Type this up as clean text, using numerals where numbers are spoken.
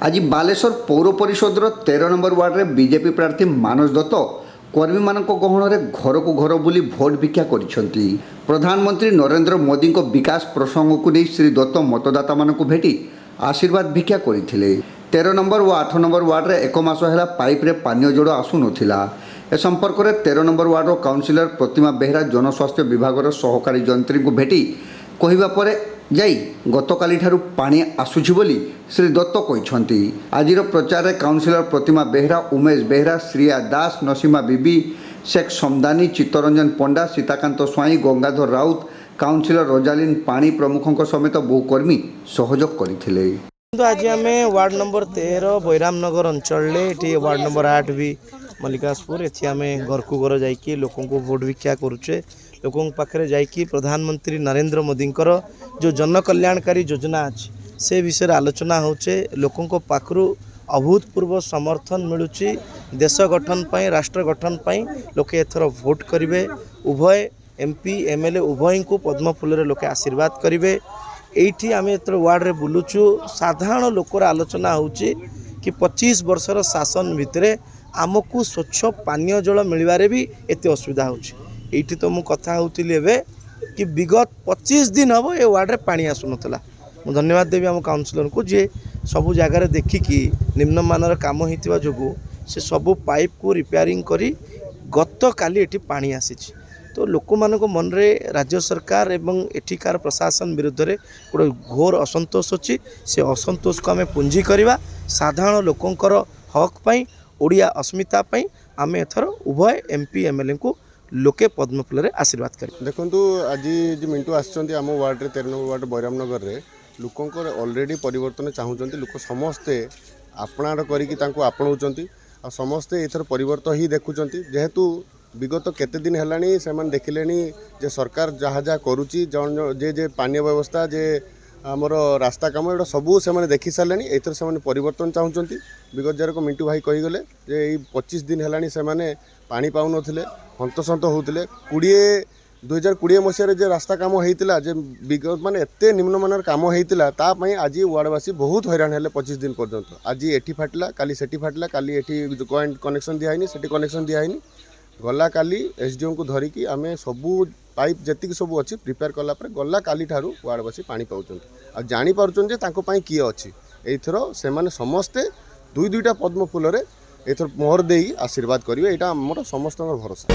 आज बालेश्वर पौर परिषद 13 number ward में बीजेपी प्रार्थी मानस दत्त कर्मी मान गहन में घर को घर बुली भोट भिक्षा करिसेंती। प्रधानमंत्री नरेंद्र मोदी को विकास प्रसंग को नहीं श्री दत्त मतदाता मान भेटी आशीर्वाद भिक्षा करते। 13 नंबर और 8 नंबर वार्ड में एक मास है पाइप रे पानी जोड़ आसु नाला। ए संपर्क में 13 नंबर वार्ड काउंसिलर प्रतिमा बेहरा जनस्वास्थ्य विभाग सहकारी जंत्री को भेटी कहवा पर जाई गतकाली ठारू पानी आसुछि बोली श्री दत्त कहते। आज प्रचार में काउंसिलर प्रतिमा बेहरा, उमेश बेहरा, श्रिया दास, नसीमा बीबी, शेख समदानी, चित्तरंजन पंडा, सीताकांत स्वाई, गंगाधर राउत, काउंसिलर रोजालिन पानी प्रमुखों समेत बहु कर्मी सहयोग करथिले। आज आम वार्ड नंबर 13 बैरामनगर अंचल वार्ड नंबर 8 भी मल्लिकासपुर एथि आम घर को घर जाकि लोकों को भोट भिक्षा करुचे। लोकों पाखे जाकि प्रधानमंत्री नरेंद्र मोदी जो जन कल्याणकारी योजना अच्छी से विषय आलोचना होचे। लोकों पाखु अभूतपूर्व समर्थन मिलूची। देश गठन पाई, राष्ट्र गठन पाई लोके एथर भोट करेंगे। उभय एमपी एमएलए उभय को पद्म फूल लोके आशीर्वाद करेंगे। एठी आम एथर वार्ड रे बुलुचु। साधारण लोकर आलोचना होची कि 25 वर्षर शासन भितर आमको स्वच्छ पानीय जल मिलबारे भी एते असुविधा होची। एठी तो मु कथा होतिली एबे कि विगत 25 दिन हम ये वार्ड रे पानी आसु नथला। मु धन्यवाद देवी आम काउंसिलर को जे सबू जगार देखिकी निम्नमानर काम होइतिबा जोगु से सबू पाइप को रिपेयरिंग करी गत काली एठी पानी आसीछि। तो लोक मान मन रे राज्य सरकार एवं एठिकार प्रशासन विरुद्ध रे गोटे घोर असंतोष अच्छी। से असंतोष को आम पुंजी करवा साधारण लोकंकर हक पाई, ओडिया अस्मिता पाई आम एथर उभय एमपी एमएलए को लोके पद्म फूल आशीर्वाद कर। देखु आज जो मिंटू आम वार्ड 13 नंबर वार्ड बैरामनगर रे लोकंकर ऑलरेडी परिवर्तन चाहूँगी। लोक समस्ते आपणार करपणाऊँच आ समस्ते एथर परिवर्तन ही देखुं। जेहेतु विगत केते दिन है से देखिले जे सरकार जहाँ जहाँ करुच्ची जे पानी व्यवस्था जे आमर रास्ता काम एटा सबू से देखी सारे एथर से परिवर्तन चाहूँगी। विगत जार को मिंटू भाई कहीगले जे 25 दिन है से पानी पाऊन हंतसंत होते। 2020 मसीह जे रास्ता काम होता जे विगत माने एते निम्नमानर काम होता आज वार्डवासी बहुत हैरान है 25 दिन पर्यंत। आज एटी फाटिला, काली सेठी फाटिला, काली एटी कनेक्शन दिहानी, सेठी कनेक्शन दिहानी। गला काली एसडीएम को धरिकी आम सबू पाइप जी सब अच्छी प्रिपेयर कलापर गला काली ठारू वार्डवासी पानी पाँच आ जापे किए अच्छी। एथर से समस्ते दुई दुईटा पद्म फूल एथर मोहर दे आशीर्वाद करेंगे। यहाँ आम समस्त भरोसा।